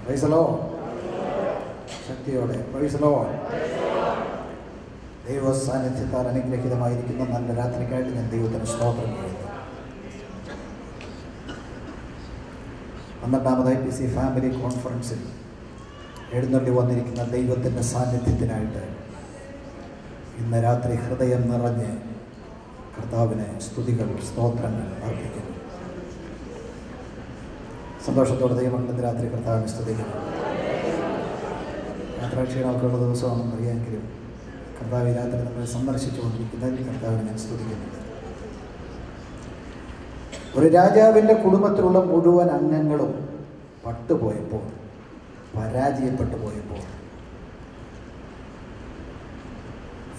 Price the Lord. ശക്തിയോടെ price the Lord. ദൈവ സാന്നിധ്യത്താൽ അനുഗ്രഹീതമായിരിക്കുന്ന നല്ല രാത്രിക്കായിട്ട് ഞാൻ ദൈവത്തിന് സ്തോത്രം ചെയ്യുന്നു. 12ാമത് IPC ഫാമിലി കോൺഫറൻസിൽ എഴുന്നള്ളി വന്നിരിക്കുന്ന ദൈവത്തിൻ്റെ സാന്നിധ്യത്തിനായിട്ട് ഇന്ന് രാത്രി ഹൃദയം നിറഞ്ഞ് കർത്താവിനെ സ്തുതികൾ സ്തോത്രങ്ങൾ അർപ്പിക്കുന്നു. സന്തോഷത്തോടെ ദൈവം ഇന്ന് രാത്രി കർത്താവിനെ സ്തുതിക്കുന്നു. യാത്രാക്ഷീണമൊക്കെയുള്ള ദിവസമാണെന്ന് അറിയാമെങ്കിലും കർത്താവ് രാത്രി നമ്മൾ സന്ദർശിച്ചുകൊണ്ടിരിക്കുന്നതിൽ കർത്താവിനെ ഞാൻ സ്തുതിക്കുന്നു. ഒരു രാജാവിൻ്റെ കുടുംബത്തിലുള്ള മുഴുവൻ അംഗങ്ങളും പട്ടുപോയപ്പോൾ, പരാജയപ്പെട്ടു പോയപ്പോൾ,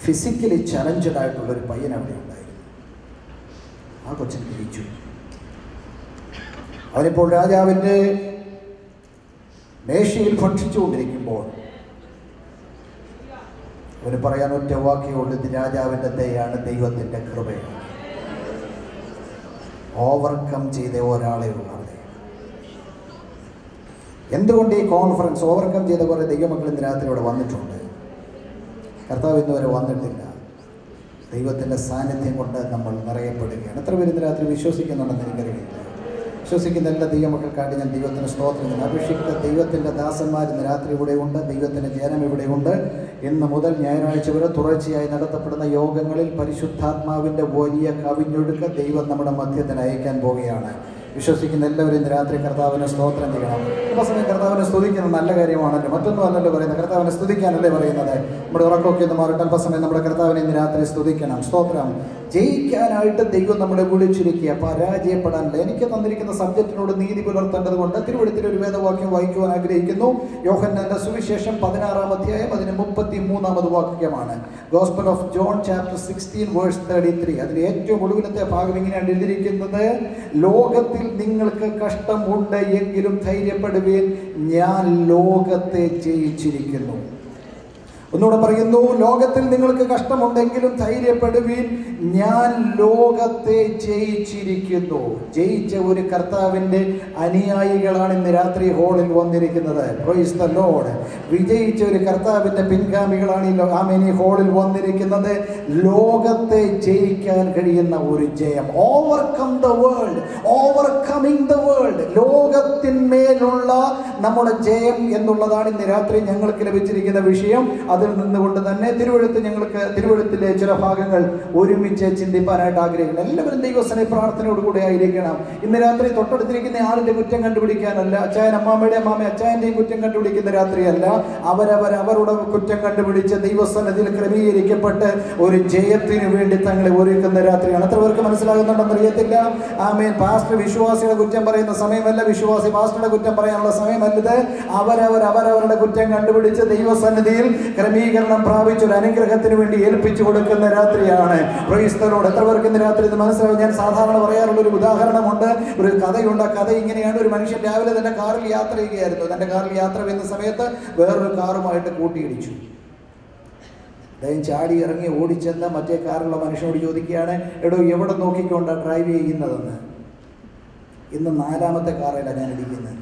ഫിസിക്കലി ചലഞ്ചഡ് ആയിട്ടുള്ളൊരു പയ്യൻ അവിടെ ഉണ്ടായിരുന്നു. ആ കൊച്ചിന് ജയിച്ചു. അവനിപ്പോൾ രാജാവിൻ്റെ മേശയിൽ ഭക്ഷിച്ചുകൊണ്ടിരിക്കുമ്പോൾ അവന് പറയാൻ ഒറ്റ വാക്യമുള്ളൂ: ഇത് രാജാവിൻ്റെ ദയയാണ്, ദൈവത്തിൻ്റെ കൃപയാണ്. ഓവർകം ചെയ്ത ഒരാളെ ഉള്ളത്. എന്തുകൊണ്ട് ഈ കോൺഫറൻസ് ഓവർകം ചെയ്ത കുറേ ദൈവമക്കൾ ഇന്ന് രാത്രി ഇവിടെ വന്നിട്ടുണ്ട്. കർത്താവ് ഇന്നുവരെ വന്നിട്ടില്ല. ദൈവത്തിൻ്റെ സാന്നിധ്യം കൊണ്ട് നമ്മൾ നിറയപ്പെടുകയാണ്. എത്ര പേര് ഇന്ന് രാത്രി വിശ്വസിക്കുന്നുണ്ടെന്ന് എനിക്കറിയില്ല. വിശ്വസിക്കുന്ന എല്ലാ ദൈവമക്കൾക്കായിട്ട് ഞാൻ ദൈവത്തിന് സ്തോത്രം ചെയ്യുന്നു. അഭിഷിക്ത ദൈവത്തിൻ്റെ ദാസന്മാർ ഇന്ന് രാത്രി ഇവിടെയുണ്ട്. ദൈവത്തിൻ്റെ ജനം ഇവിടെയുണ്ട്. ഇന്ന് മുതൽ ഞായറാഴ്ച വരെ തുടർച്ചയായി നടത്തപ്പെടുന്ന യോഗങ്ങളിൽ പരിശുദ്ധാത്മാവിൻ്റെ വലിയ കവിഞ്ഞൊഴുക്ക് ദൈവം നമ്മുടെ മധ്യത്തിന് അയക്കാൻ പോവുകയാണ്. വിശ്വസിക്കുന്ന എല്ലാവരും ഇന്ന് രാത്രി കർത്താവിനെ സ്തോത്രം ചെയ്യണം. എല്ലാ സമയം കർത്താവിനെ സ്തുതിക്കുന്നത് നല്ല കാര്യമാണല്ലോ. മറ്റൊന്നും അല്ലല്ലോ പറയുന്നത്, കർത്താവിനെ സ്തുതിക്കാനല്ലേ പറയുന്നത്. നമ്മുടെ ഉറക്കമൊക്കെ ഒന്ന് മാറിയിട്ട് അല്പസമയം നമ്മുടെ കർത്താവിനെ ഇന്ന് രാത്രി സ്തുതിക്കണം. സ്തോത്രം. ജയിക്കാനായിട്ട് ദൈവം നമ്മളെ വിളിച്ചിരിക്കുക, പരാജയപ്പെടാനല്ല. എനിക്ക് തന്നിരിക്കുന്ന സബ്ജക്റ്റിനോട് നീതി പുലർത്തേണ്ടത് കൊണ്ട് തിരുവെഴുത്തിൽ ഒരു വേദവാക്യം വായിക്കുവാൻ ആഗ്രഹിക്കുന്നു. യോഹന്നാന്റെ സുവിശേഷം 16-ാം അധ്യായം അതിന് 33-ാമത് വാക്യമാണ്. Gospel of John chapter 16 verse 33. അതിൽ ഏറ്റവും ഒടുവിലത്തെ ഭാഗം ഇങ്ങനെയാണ് എഴുതിയിരിക്കുന്നത്: ലോകത്തിൽ നിങ്ങൾക്ക് കഷ്ടമുണ്ട് എങ്കിലും ധൈര്യപ്പെടുവീൻ, ഞാൻ ലോകത്തെ ജയിച്ചിരിക്കുന്നു. ഒന്നുകൂടെ പറയുന്നു: ലോകത്തിൽ നിങ്ങൾക്ക് കഷ്ടമുണ്ടെങ്കിലും ധൈര്യപ്പെടുവീൻ, ഞാൻ ലോകത്തെ ജയിച്ചിരിക്കുന്നു. ജയിച്ച ഒരു കർത്താവിൻ്റെ അനുയായികളാണ് ഇന്ന് രാത്രി ഹോളിൽ വന്നിരിക്കുന്നത്. Price the Lord. വിജയിച്ച ഒരു കർത്താവിൻ്റെ പിൻഗാമികളാണ് ഈ ഹോളിൽ വന്നിരിക്കുന്നത്. ലോകത്തെ ജയിക്കാൻ കഴിയുന്ന ഒരു ജയം. Overcome the world, overcoming the world. ലോകത്തിന്മേലുള്ള നമ്മുടെ ജയം എന്നുള്ളതാണ് ഇന്ന് രാത്രി ഞങ്ങൾക്ക് ലഭിച്ചിരിക്കുന്ന വിഷയം. അതിൽ നിന്നുകൊണ്ട് തന്നെ തിരുവെഴുത്തിലെ ചില ഭാഗങ്ങൾ ഒരുമിച്ച് ചിന്തിപ്പാനായിട്ട് ആഗ്രഹിക്കണം. എല്ലാവരും ദൈവസന പ്രാർത്ഥനയോടുകൂടി ആയിരിക്കണം. ഇന്ന് രാത്രി തൊട്ടടുത്തിരിക്കുന്ന ആളിന്റെ കുറ്റം കണ്ടുപിടിക്കാനല്ല, അച്ചായൻ അമ്മാമ്മയുടെ അമ്മാമ അച്ചായന്റെയും കുറ്റം കണ്ടുപിടിക്കുന്ന രാത്രിയല്ല. അവരുടെ കുറ്റം കണ്ടുപിടിച്ച് ദൈവസന്നിധിയിൽ ക്രമീകരിക്കപ്പെട്ട് ഒരു ജയത്തിന് വേണ്ടി തങ്ങളെ ഒരുക്കുന്ന രാത്രിയാണ്. എത്ര പേർക്ക് മനസ്സിലാകുന്നുണ്ടെന്ന് അറിയത്തില്ല. ആമേൻ. പാസ്റ്റർ വിശ്വാസിയുടെ കുറ്റം പറയുന്ന സമയമല്ല, വിശ്വാസി പാസ്റ്ററുടെ കുറ്റം പറയാനുള്ള സമയമല്ലത്. അവരവരുടെ കുറ്റം കണ്ടുപിടിച്ച് ദൈവസന്നിധിയിൽ ക്രമീകരണം പ്രാപിച്ച ഒരു അനുഗ്രഹത്തിന് വേണ്ടി ഏൽപ്പിച്ചു കൊടുക്കുന്ന രാത്രിയാണ്. Price the Lord. എത്ര പേർക്ക് ഇന്ന് രാത്രി ഇത് മനസ്സിലാവും? ഞാൻ സാധാരണ പറയാറുള്ള ഒരു ഉദാഹരണമുണ്ട്, ഒരു കഥയുണ്ട്. ആ കഥ ഇങ്ങനെയാണ്: ഒരു മനുഷ്യൻ രാവിലെ തന്റെ കാറിൽ യാത്ര ചെയ്യുകയായിരുന്നു. തന്റെ കാറിൽ യാത്ര ചെയ്യുന്ന സമയത്ത് വേറൊരു കാറുമായിട്ട് കൂട്ടിയിടിച്ചു. അദ്ദേഹം ചാടി ഇറങ്ങി ഓടിച്ചെന്ന് മറ്റേ കാറിലുള്ള മനുഷ്യനോട് ചോദിക്കുകയാണ്: എടോ, എവിടെ നോക്കിക്കൊണ്ടാണ് ഡ്രൈവ് ചെയ്യുന്നതെന്ന്. ഇന്ന് 4ാമത്തെ കാറിലാണ് ഞാൻ ഇരിക്കുന്നത്.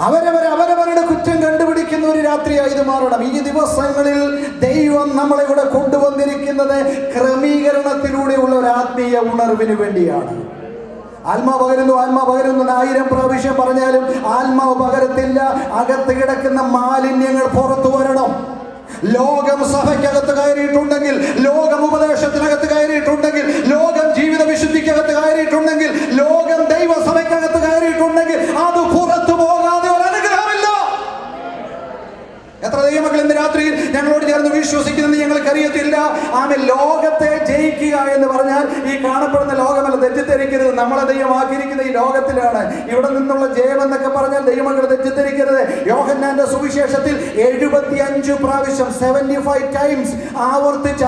അവരവരുടെ കുറ്റം കണ്ടുപിടിക്കുന്ന ഒരു രാത്രിയായി ഇത് മാറണം. ഈ ദിവസങ്ങളിൽ ദൈവം നമ്മളെ ഇവിടെ കൊണ്ടുവന്നിരിക്കുന്നത് ക്രമീകരണത്തിലൂടെയുള്ള ഒരു ആത്മീയ ഉണർവിന് വേണ്ടിയാണ്. ആത്മാവ് പകരുന്നു, ആത്മാവ് പകരുന്നു 1000 പ്രാവശ്യം പറഞ്ഞാലും ആത്മാവ് പകരത്തില്ല. അകത്ത് കിടക്കുന്ന മാലിന്യങ്ങൾ പുറത്തു വരണം. ലോകം സഭയ്ക്കകത്ത് കയറിയിട്ടുണ്ടെങ്കിൽ, ലോകം ഉപദേശത്തിനകത്ത് കയറിയിട്ടുണ്ടെങ്കിൽ, ലോകം ജീവിത വിശുദ്ധിക്കകത്ത് കയറിയിട്ടുണ്ടെങ്കിൽ, ലോകം ദൈവസഭയ്ക്കകത്ത് കയറിയിട്ടുണ്ടെങ്കിൽ അത് പുറത്തു പോകാതെ ഒരു അനുഗ്രഹമില്ല. എത്ര ദൈവമക്കൾ ഇന്ന് രാത്രിയിൽ ഞങ്ങളോട് ചേർന്ന് വിശ്വസിക്കുന്നത് ഞങ്ങൾക്കറിയത്തില്ല. ആമേൻ. ലോകത്തെ ജയിക്കുക എന്ന് പറഞ്ഞാൽ ഈ കാണപ്പെടുന്ന ലോകമല്ല, തെറ്റിദ്ധരിക്കരുത്. നമ്മളെ ദൈവമാക്കിയിരിക്കുന്ന ഈ ലോകത്തിലാണ്. ഇവിടെ നിന്നുള്ള ജയം എന്നൊക്കെ പറഞ്ഞാൽ ദൈവമക്കൾ തെറ്റിദ്ധരിക്കരുത്. യോഹന്നാന്റെ സുവിശേഷത്തിൽ 75 പ്രാവശ്യം 75 ടൈംസ് ആവർത്തിച്ച്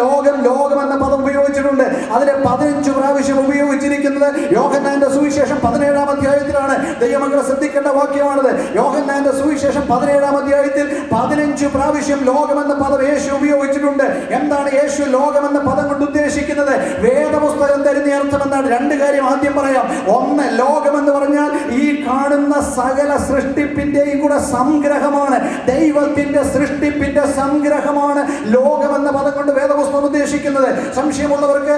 ലോകം എന്ന പദം ഉപയോഗിച്ചിട്ടുണ്ട്. അതിലെ 15 പ്രാവശ്യം ഉപയോഗിച്ചിരിക്കുന്നത് പറഞ്ഞിരിക്കുന്നത്. യോഹന്നാന്റെ സുവിശേഷം 17-ാം അധ്യായത്തിലാണ്. ദൈവമക്കളെ ശ്രദ്ധിക്കേണ്ട വാക്യമാണത്. യോഹന്നാന്റെ സുവിശേഷം 17-ാം അധ്യായത്തിൽ 15 പ്രാവശ്യം ലോകമെന്ന പദം യേശു ഉപയോഗിച്ചിട്ടുണ്ട്. എന്താണ് യേശു ലോകമെന്ന പദം കൊണ്ട് ഉദ്ദേശിക്കുന്നത്? വേദപുസ്തകം തരുന്ന അർത്ഥം എന്താണ്? രണ്ട് കാര്യം ആദ്യം പറയാം. ഒന്ന്, ലോകമെന്ന് പറഞ്ഞാൽ ഈ കാണുന്ന സകല സൃഷ്ടിപ്പിന്റെയും കൂടെ സംഗ്രഹമാണ്. ദൈവത്തിന്റെ സൃഷ്ടിപ്പിന്റെ സംഗ്രഹമാണ് ലോകമെന്ന പദം കൊണ്ട് വേദപുസ്തകം ഉദ്ദേശിക്കുന്നത്. സംശയമുള്ളവർക്ക്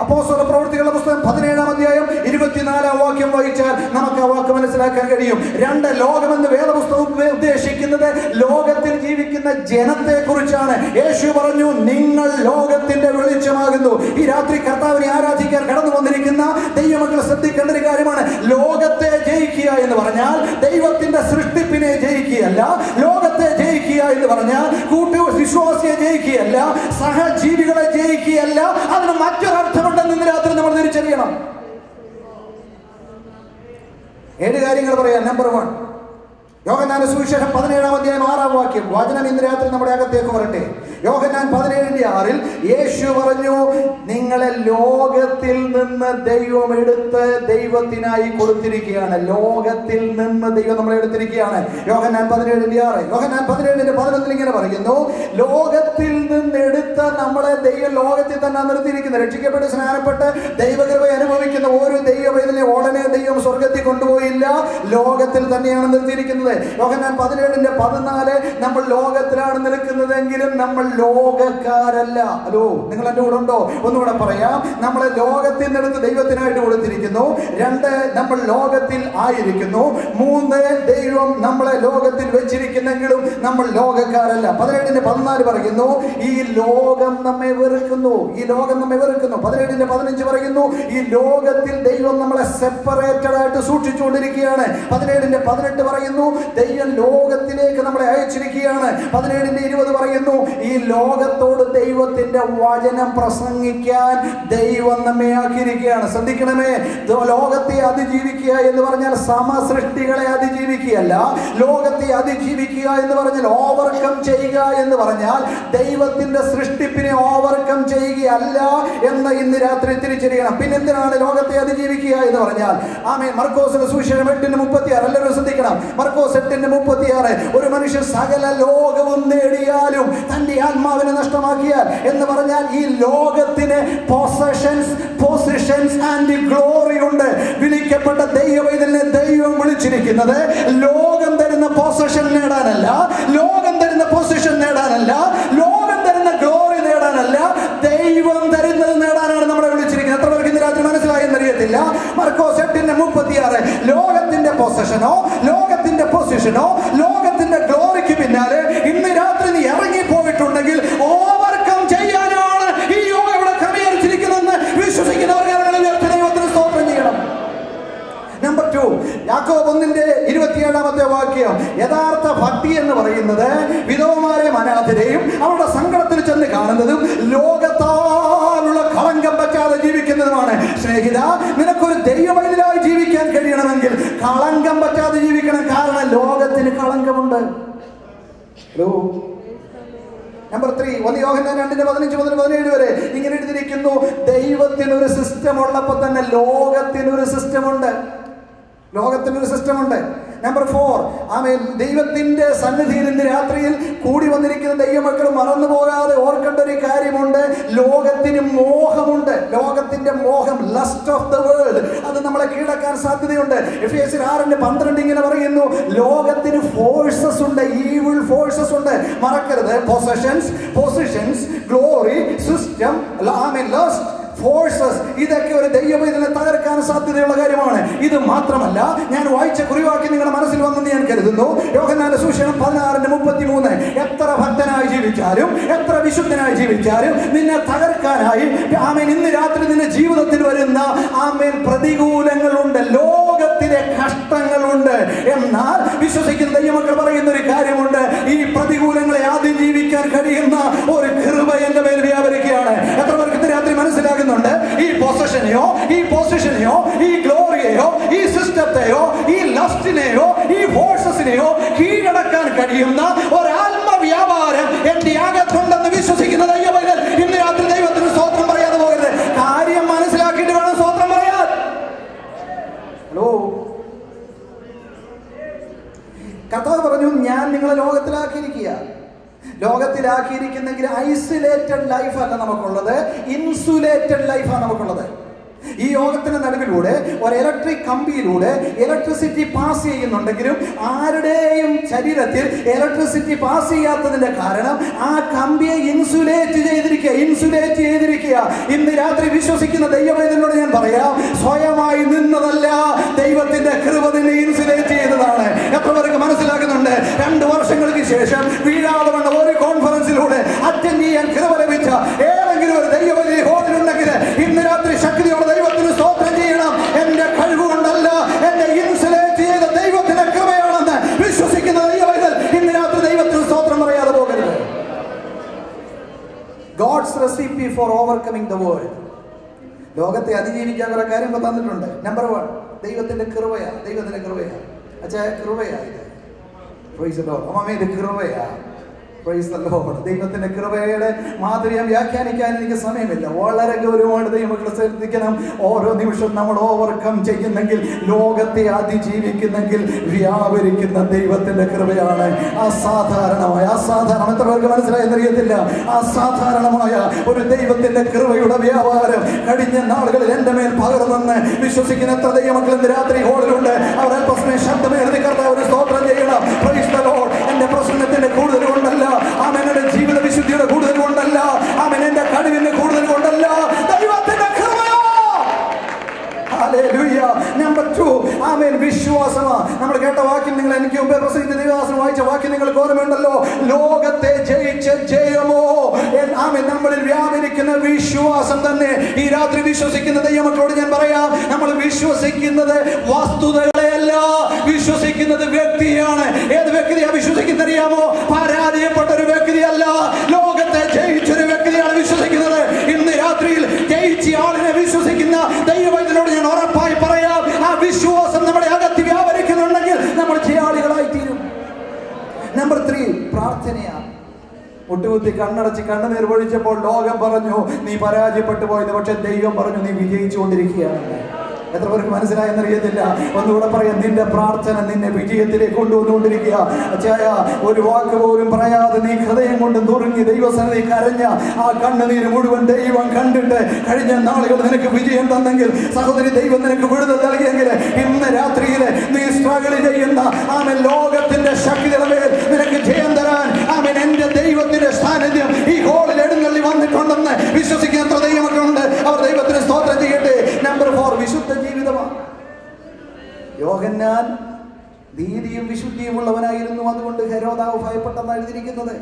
അപ്പോസ്തല പ്രവൃത്തികളുടെ പുസ്തകം 17-ാം അധ്യായം 24-ാം വാക്യം വായിച്ചാൽ നമുക്ക് ആ വാക്ക് മനസ്സിലാക്കാൻ കഴിയും. രണ്ട്, ലോകമെന്ന് വേദപുസ്തകം ഉദ്ദേശിക്കുന്നത് ലോകത്തിൽ ജീവിക്കുന്ന ജനത്തെ കുറിച്ചാണ്. യേശു പറഞ്ഞു, നിങ്ങൾ ലോകത്തിന്റെ വെളിച്ചമാകുന്നു. ഈ രാത്രി കർത്താവിനെ ആരാധിക്കാൻ കടന്നു വന്നിരിക്കുന്ന ദൈവമക്കൾ ശ്രദ്ധിക്കേണ്ട ഒരു കാര്യമാണ്. ലോകത്തെ ജയിക്കുക എന്ന് പറഞ്ഞാൽ ദൈവത്തിന്റെ സൃഷ്ടിപ്പിനെ ജയിക്കുകയല്ല. ലോകത്തെ ജയിക്കുക എന്ന് പറഞ്ഞാൽ വിശ്വാസിയെ ജയിക്കുകയല്ല, സഹജീവികളെ ജയിക്കുകയല്ല. അതിന് മറ്റൊരർത്ഥമുണ്ടെന്ന് ഇന്ന് രാത്രി നമ്മൾ തിരിച്ചറിയണം. 7 കാര്യങ്ങൾ പറയാം. നമ്പർ 1, യോഹന്നാന്റെ സുവിശേഷം 17-ാം അധ്യായം 6-ാം വാക്യം. വചനം ഇന്ന് രാത്രി നമ്മുടെ അകത്തേക്ക് വരട്ടെ. യോഹന്നാൻ 17:6 യേശു പറഞ്ഞു, നിങ്ങളെ ലോകത്തിൽ നിന്ന് ദൈവം എടുത്ത് ദൈവത്തിനായി കൊടുത്തിരിക്കുകയാണ്. ലോകത്തിൽ നിന്ന് ദൈവം നമ്മളെ എടുത്തിരിക്കുകയാണ്. യോഹന്നാൻ 17:6. യോഹന്നാൻ 17:11 ഇങ്ങനെ പറയുന്നു, ലോകത്തിൽ നിന്ന് എടുത്ത് നമ്മളെ ദൈവം ലോകത്തിൽ തന്നെ നിർത്തിയിരിക്കുന്നത്. രക്ഷിക്കപ്പെട്ട് സ്നാനപ്പെട്ട് ദൈവകൃപ അനുഭവിക്കുന്ന ഒരു ദൈവവേദന ഉടനെ ദൈവം സ്വർഗത്തിൽ കൊണ്ടുപോയില്ല, ലോകത്തിൽ തന്നെയാണ് നിർത്തിയിരിക്കുന്നത്. യോഹന്നാൻ 17:14 നമ്മൾ ലോകത്തിലാണ് നിൽക്കുന്നതെങ്കിലും നമ്മൾ ലോകക്കാരല്ല. ഹലോ, നിങ്ങൾ എൻ്റെ കൂടെ ഉണ്ടോ? ഒന്നുകൂടെ പറയാം. നമ്മളെ ലോകത്തിൽ നിന്നെടുത്ത് ദൈവത്തിനായിട്ട് കൊടുത്തിരിക്കുന്നു. 2, നമ്മൾ ലോകത്തിൽ ആയിരിക്കുന്നു. 3, ദൈവം നമ്മളെ ലോകത്തിൽ വെച്ചിരിക്കുന്നെങ്കിലും നമ്മൾ ലോകക്കാരല്ല. 17:14 പറയുന്നു, ഈ ലോകം നമ്മെ വെറുക്കുന്നു. ഈ ലോകം നമ്മെ വെറുക്കുന്നു. 17:15 പറയുന്നു, ഈ ലോകത്തിൽ ദൈവം നമ്മളെ സെപ്പറേറ്റഡ് ആയിട്ട് സൂക്ഷിച്ചുകൊണ്ടിരിക്കുകയാണ്. 17:18 പറയുന്നു, ദൈവം ലോകത്തിലേക്ക് നമ്മളെ അയച്ചിരിക്കുകയാണ്. 17:20 പറയുന്നു, ഈ ലോകത്തോട് ദൈവത്തിന്റെ വചനം പ്രസംഗിക്കാൻ ദൈവം നമ്മെ ആക്കിയിരിക്കുകയാണ്. ശ്രദ്ധിക്കണമേ, ലോകത്തെ അതിജീവിക്കുക എന്ന് പറഞ്ഞാൽ സമസൃഷ്ടികളെ അതിജീവിക്കുകയല്ല. ലോകത്തെ അതിജീവിക്കുക എന്ന് പറഞ്ഞാൽ ഓവർകം ചെയ്യുക എന്ന് പറഞ്ഞാൽ ദൈവത്തിന്റെ സൃഷ്ടിപ്പിനെ ഓവർകം ചെയ്യുകയല്ല എന്ന് ഇന്ന് രാത്രി തിരിച്ചറിയണം. പിന്നെന്തിനാണ് ലോകത്തെ അതിജീവിക്കുക എന്ന് പറഞ്ഞാൽ? മർക്കോസിന്റെ സുവിശേഷം 8:36. എല്ലാവരും ശ്രദ്ധിക്കണം. മർക്കോസ് 8:36. ഒരു മനുഷ്യൻ സകല ലോകവും നേടിയാലും തന്റെ ആത്മാവിനെ നഷ്ടമാക്കിയാൽ എന്ന് പറഞ്ഞാൽ ഈ ലോകത്തിന് പൊസിഷൻസ് ആൻഡ് ഗ്ലോറി ഉണ്ട്. വിളിക്കപ്പെട്ട ദൈവവേദനെ ദൈവം വിളിച്ചിരിക്കുന്നത് ലോകം തരുന്ന പൊസിഷൻ നേടാനല്ല, ലോകം തരുന്ന പൊസിഷൻ നേടാനല്ല, ലോകം തരുന്ന ഗ്ലോറി നേടാനല്ല, ദൈവം തരുന്നത് നേടാനാണ് നമ്മളെ വിളിച്ചിരിക്കുന്നത്. എത്ര പേർക്ക് ഇന്ന് രാത്രി മനസ്സിലായെന്ന് അറിയത്തില്ല. മർക്കോസ് 8:36. ലോകത്തിന്റെ പൊസിഷനോ ലോകത്തിന്റെ പൊസിഷനോ ലോകത്തിന്റെ ഗ്ലോറിക്ക് പിന്നാലെ ഇന്ന് രാത്രി നീ ഇറങ്ങിപ്പോയിട്ടുണ്ടെങ്കിൽ ഓവർകം ചെയ്യാനാണ് ഈ യോഗ ഇവിടെ ക്രമീകരിച്ചിരിക്കുന്നതെന്ന് വിശ്വസിക്കുന്നവർ ദൈവത്തിന് സ്തോത്രം ചെയ്യണം. നമ്പർ 2, യാക്കോബ് 1:27 വാക്യം. യഥാർത്ഥ ഭക്തി എന്ന് പറയുന്നത് വിധവമാരെയും അനാഥരെയും അവരുടെ സങ്കടത്തിൽ ചെന്ന് കാണുന്നതും ലോകത്താലുള്ള കളങ്കം പറ്റാതെ ജീവിക്കുന്നതുമാണ്. സ്നേഹിത, നിനക്കൊരു ദൈവവൈദ്യരായി ജീവിക്കാൻ കഴിയണമെങ്കിൽ കളങ്കം പറ്റാതെ ജീവിക്കണം. കാരണം ലോകത്തിന് കളങ്കമുണ്ട്. നമ്പർ 3, 1 യോഹന്നാൻ 2:15 മുതൽ 17 വരെ ഇങ്ങനെ എഴുതിയിരിക്കുന്നു, ദൈവത്തിനൊരു സിസ്റ്റം ഉള്ളപ്പോൾ തന്നെ ലോകത്തിനൊരു സിസ്റ്റമുണ്ട്. ലോകത്തിനൊരു സിസ്റ്റമുണ്ട്. നമ്പർ 4, ദൈവത്തിന്റെ സന്നിധിയിൽ ഇന്ന് രാത്രിയിൽ കൂടി വന്നിരിക്കുന്ന ദൈവമക്കൾ മറന്നു പോകാതെ ഓർക്കേണ്ട ഒരു കാര്യമുണ്ട്. ലോകത്തിന് മോഹമുണ്ട്. ലോകത്തിന്റെ മോഹം, ലസ്റ്റ് ഓഫ് ദ വേൾഡ്, അത് നമ്മളെ കീഴടക്കാൻ സാധ്യതയുണ്ട്. എഫേസ്യർ 6:12 ഇങ്ങനെ പറയുന്നു, ലോകത്തിന് ഫോഴ്സസ് ഉണ്ട്, ഈവിൾ ഫോഴ്സസ് ഉണ്ട്. മറക്കരുത്, positions, glory, system, lust, forces, ഇതൊക്കെ ഒരു ദൈവവേദന തകർക്കാൻ സാധ്യതയുള്ള കാര്യമാണ്. ഇത് മാത്രമല്ല, ഞാൻ വായിച്ച കുറിവാക്കി നിങ്ങളുടെ മനസ്സിൽ വന്നെന്ന് ഞാൻ കരുതുന്നു. യോഹന്നാന്റെ സുവിശേഷം 16:33. എത്ര ഭക്തനായി ജീവിച്ചാലും എത്ര വിശുദ്ധനായി ജീവിച്ചാലും നിന്നെ തകർക്കാനായി ഇന്ന് രാത്രി നിന്റെ ജീവിതത്തിൽ വരുന്ന പ്രതികൂലങ്ങളുണ്ട്, ലോകത്തിലെ കഷ്ടങ്ങളുണ്ട്. എന്നാൽ വിശ്വസിക്കുന്ന ദൈവമക്കൾ പറയുന്ന ഒരു കാര്യമുണ്ട്, ഈ പ്രതികൂലങ്ങളെ അതിജീവിക്കാൻ കഴിയുന്ന ഒരു കൃപ എന്റെ മേൽ വ്യാപരിക്കുകയാണ്. എത്ര പേർക്ക് രാത്രി മനസ്സിലാകുന്നുണ്ട്? ഈ പൊസിഷനെയോ ഈ ഗ്ലോറിയെയോ ഈ സിസ്റ്റത്തെയോ ഈ ലസ്റ്റിനെയോ ഈ ഫോഴ്സസിനെയോ കീഴടക്കാൻ കഴിയുന്ന ഒരു ആത്മവ്യാപാരം എന്റെ അകത്തുണ്ടെന്ന് വിശ്വസിക്കുന്ന ദൈവമക്കൾ ഇന്ന് രാത്രി ദൈവത്തിന് സ്തോത്രം പറയാതെ പോകരുത്. കാര്യം മനസ്സിലാക്കിയിട്ട് വേണം സ്തോത്രം ഹലോ, കർത്താവ് പറഞ്ഞു, ഞാൻ നിങ്ങളെ ലോകത്തിലാക്കിയിരിക്കുക. ലോകത്തിലാക്കിയിരിക്കുന്നെങ്കിൽ ഐസൊലേറ്റഡ് ലൈഫല്ല നമുക്കുള്ളത്, ഇൻസുലേറ്റഡ് ലൈഫാണ് നമുക്കുള്ളത്. ഈ യോഗത്തിന്റെ നടുവിലൂടെ ഒരു ഇലക്ട്രിക് കമ്പിയിലൂടെ ഇലക്ട്രിസിറ്റി പാസ് ചെയ്യുന്നുണ്ടെങ്കിലും ആരുടെയും ശരീരത്തിൽ ഇലക്ട്രിസിറ്റി പാസ് ചെയ്യാത്തതിന്റെ കാരണം ആ കമ്പിയെ ഇൻസുലേറ്റ് ചെയ്തിരിക്കുക. ഇന്ന് രാത്രി വിശ്വസിക്കുന്ന ദൈവവേദനയോട് ഞാൻ പറയാം, സ്വയമായി നിന്നതല്ല, ദൈവത്തിന്റെ കൃപ നിന്നെ ഇൻസുലേറ്റ് ചെയ്തതാണ്. എത്ര പേർക്ക് മനസ്സിലാക്കുന്നുണ്ട്? 2 വർഷങ്ങൾക്ക് ശേഷം വീഴാതെ വന്ന ഒരു കോൺഫറൻസിലൂടെ അറ്റൻഡ് ചെയ്യാൻ കൃപ ലഭിച്ച ഏതെങ്കിലും ഒരു ദൈവവേദന ഹോളിലുണ്ടെങ്കിൽ ഇന്ന് രാത്രി ശക്തിയോടെ ദൈവത്തിന് സ്തോത്രം ചെയ്യണം. എന്റെ കഴിവ് കൊണ്ടല്ല, എന്നെ ഇൻസുലേറ്റ് ചെയ്ത ദൈവത്തിന്റെ കൃപയാണെന്ന് വിശ്വസിക്കുന്ന ദൈവവേദന ഇന്ന് രാത്രി ദൈവത്തിന് സ്തോത്രം പറയാതെ പോകരുത്. God's recipe for overcoming the world. ലോകത്തെ അതിജീവിക്കാൻ കുറെ കാര്യങ്ങൾ തന്നിട്ടുണ്ട്. നമ്പർ 1 ദൈവത്തിന്റെ കൃപയാ. ദൈവത്തിന്റെ കൃപയാ. അച്ഛാ, കൃപയാ ഇത്. Praise the lord. അമ്മേ, ഇത് കൃപയാ. Praise the lord. ദൈവത്തിന്റെ കൃപയുടെ മാധുര്യം വ്യാഖ്യാനിക്കാൻ എനിക്ക് സമയമില്ല. വളരെ ഗൗരവമാണ് ദൈവമക്കളെ ശ്രദ്ധിക്കണം. ഓരോ നിമിഷം നമ്മൾ ഓവർകം ചെയ്യുന്നെങ്കിൽ, ലോകത്തെ അതിജീവിക്കുന്നെങ്കിൽ വ്യാപരിക്കുന്ന ദൈവത്തിന്റെ കൃപയാണ്. അസാധാരണമായ എത്ര പേർക്ക് മനസ്സിലായെന്നറിയത്തില്ല. അസാധാരണമായ ഒരു ദൈവത്തിന്റെ കൃപയുടെ വ്യാപാരം കഴിഞ്ഞ നാളുകളിൽ എന്റെ മേൽ പകർന്നെന്ന് വിശ്വസിക്കുന്ന എത്ര ദൈവമക്കൾ ഇന്ന് രാത്രി ഹോളിലുണ്ട്? അവർ അല്പസമയം ശബ്ദമേറി കർത്താവിനെ സ്തോത്രം ചെയ്യണം. Price the Lord. എന്റെ പ്രസംഗത്തിന്റെ കൂടുതൽ കൊണ്ടല്ല, ആമേൻ, ജീവിത വിശുദ്ധിയുടെ കൂടുതൽ കൊണ്ടല്ല, ആമേൻ, എന്റെ കഴിവിന്റെ കൂടുതൽ കൊണ്ടല്ല, ദൈവത്തിന്റെ കൃപയാ. ഹല്ലേലൂയ. നമ്പർ 2, ആമേൻ, വിശ്വാസമാ. നമ്മൾ കേട്ട വാക്യം, നിങ്ങൾ എനിക്ക് മുമ്പേ പ്രസംഗിച്ച ദൈവദാസൻ വായിച്ച വാക്യം നിങ്ങൾക്ക് ഓർമ്മയുണ്ടല്ലോ. ലോകത്തെ ജയിച്ച ജയമോ, ആമേൻ, നമ്മളിൽ വ്യാപരിക്കുന്ന വിശ്വാസം തന്നെ. ഈ രാത്രി വിശ്വസിക്കുന്ന ദൈവമക്കളോട് ഞാൻ പറയാം, നമ്മൾ വിശ്വസിക്കുന്നത് വസ്തുതകളെയല്ല, വിശ്വസിക്കുന്നത് വ്യക്തിയാണ്. ഏത് വ്യക്തിയാ വിശ്വസിക്കുന്നത് അറിയാമോ? പരാജയപ്പെട്ട ഒരു വ്യക്തിയല്ല, ലോകത്തെ ജയിച്ചൊരു വ്യക്തിയാണ് വിശ്വസിക്കുന്നത്. ഇന്ന് രാത്രിയിൽ ജയിച്ച ആളിനെ വിശ്വസിക്കുന്ന ദൈവവൈദ്യനോട് ഞാൻ ഉറപ്പായി പറയാം, ആ വിശ്വാസം നമ്മുടെ അകത്ത് വ്യാപരിക്കുന്നുണ്ടെങ്കിൽ നമ്മൾ ജയാളികളായി തീരും. നമ്പർ 3 പ്രാർത്ഥനയാണ്. മുട്ടുകുത്തി കണ്ണടച്ച് കണ്ണുനീർ പൊഴിച്ചപ്പോൾ ലോകം പറഞ്ഞു നീ പരാജയപ്പെട്ടു പോയത്, പക്ഷെ ദൈവം പറഞ്ഞു നീ വിജയിച്ചുകൊണ്ടിരിക്കുകയാണ്. എത്ര പേർക്ക് മനസ്സിലായെന്നറിയത്തില്ല. ഒന്നുകൂടെ പറയാം, നിന്റെ പ്രാർത്ഥന നിന്നെ വിജയത്തിലേക്ക് കൊണ്ടുവന്നുകൊണ്ടിരിക്കുക. അച്ചായ, ഒരു വാക്ക് പോലും പറയാതെ നീ ഹൃദയം കൊണ്ട് നുറുങ്ങി ദൈവസന്നിധി കരഞ്ഞ ആ കണ്ണുനീര് മുഴുവൻ ദൈവം കണ്ടിട്ട് കഴിഞ്ഞ നാളുകൾ നിനക്ക് വിജയം തന്നെങ്കിൽ, സഹോദരി, ദൈവം നിനക്ക് വിടുതൽ നൽകിയെങ്കിൽ, ഇന്ന് രാത്രിയിൽ നീ സ്ട്രഗിൾ ചെയ്യുന്ന ആമേൻ ലോകത്തിന്റെ ശക്തിയുടെ മേൽ നിനക്ക് ജയം തരാൻ ആമേൻ എന്റെ ദൈവത്തിന്റെ സാന്നിധ്യം ഈ ഹോളിൽ എഴുന്നള്ളി വന്നിട്ടുണ്ടെന്ന് വിശ്വസിക്കുന്ന എത്ര ദൈവമക്കളുണ്ട്? അവർ ദൈവത്തിന് സ്തോത്രം ചെയ്യട്ടെ. നമ്പർ 4 വിശുദ്ധ ജീവിതമാണ്. യോഹന്നാൻ നീതിയും വിശുദ്ധിയും ഉള്ളവനായിരുന്നു, അതുകൊണ്ട് ഹെരോദാവ് ഭയപ്പെട്ടെന്നാണ് എഴുതിയിരിക്കുന്നത്.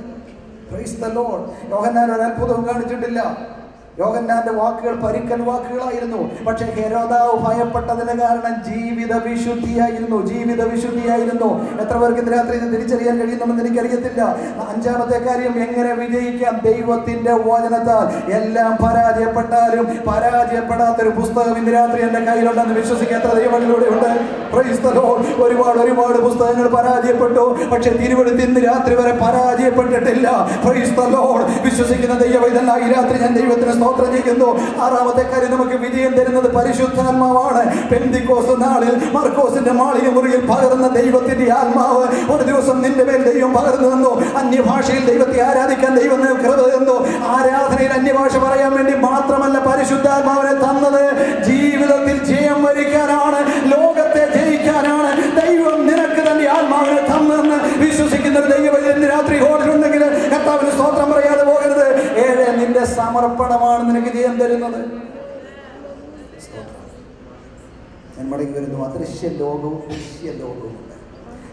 Price the Lord. യോഹന്നാൻ ഒരു അത്ഭുതവും കാണിച്ചിട്ടില്ല. യോഹന്നാന്റെ വാക്കുകൾ പരുക്കൻ വാക്കുകളായിരുന്നു. പക്ഷെ ഹെരോദാവ് ഭയപ്പെട്ടതിന് കാരണം ജീവിത വിശുദ്ധിയായിരുന്നു. എത്ര പേർക്ക് ഇന്ന് രാത്രി ഇത് തിരിച്ചറിയാൻ കഴിയുന്നുണ്ടെന്ന് എനിക്കറിയത്തില്ല. 5-ാമത്തെ കാര്യം, എങ്ങനെ വിജയിക്കാം? ദൈവത്തിന്റെ വചനത്താൽ. എല്ലാം പരാജയപ്പെട്ടാലും പരാജയപ്പെടാത്തൊരു പുസ്തകം ഇന്ന് രാത്രി എന്റെ കയ്യിലുണ്ടെന്ന് വിശ്വസിക്കാൻ എത്ര ദൈവങ്ങളിലൂടെ ഉണ്ട്? Price the Lord. ഒരുപാട് പുസ്തകങ്ങൾ പരാജയപ്പെട്ടു, പക്ഷെ തിരുവെടുത്ത് ഇന്ന് രാത്രി വരെ പരാജയപ്പെട്ടിട്ടില്ല. Price the Lord. വിശ്വസിക്കുന്ന ദൈവം ഇതല്ല. ഈ രാത്രി ഞാൻ ദൈവത്തിന് സ്തോത്രം ചെയ്യുന്നു. 6-ാമത്തെ കാര്യം, നമുക്ക് വിജയം തരുന്നത് പരിശുദ്ധാത്മാവാണ്. പെന്തിക്കോസ്ത് നാളിൽ മർക്കോസിന്റെ മാളിക മുറിയിൽ പകർന്ന ദൈവത്തിന്റെ ആത്മാവ് ഒരു ദിവസം നിന്റെ മേൽ ദൈവം പകർന്നു തന്നു. അന്യഭാഷയിൽ ദൈവത്തെ ആരാധിക്കാൻ ദൈവം കൃപ തന്നു. ആരാധനയിൽ അന്യഭാഷ പറയാൻ വേണ്ടി മാത്രമല്ല പരിശുദ്ധാത്മാവിനെ തന്നത്, ജീവിതത്തിൽ ജയം വരിക്കാനാണ്, ലോകത്തെ ജയിക്കാനാണ് ദൈവം നിനക്ക് തന്നെ ആത്മാവിനെ തന്നെന്ന് വിശ്വസിക്കുന്ന ഒരു ദൈവം ഇന്ന് രാത്രി ഹോളിലുണ്ടെങ്കിൽ കർത്താവിന് സ്തോത്രം പറയാതെ പോകരുത്. 7 നിന്റെ സമർപ്പണമാണ് നിനക്ക് ജയം തരുന്നത്. ഞാൻ മടങ്ങി വരുന്നു. അദൃശ്യ ലോകവും ദൃശ്യ ലോകവും ഉണ്ട്.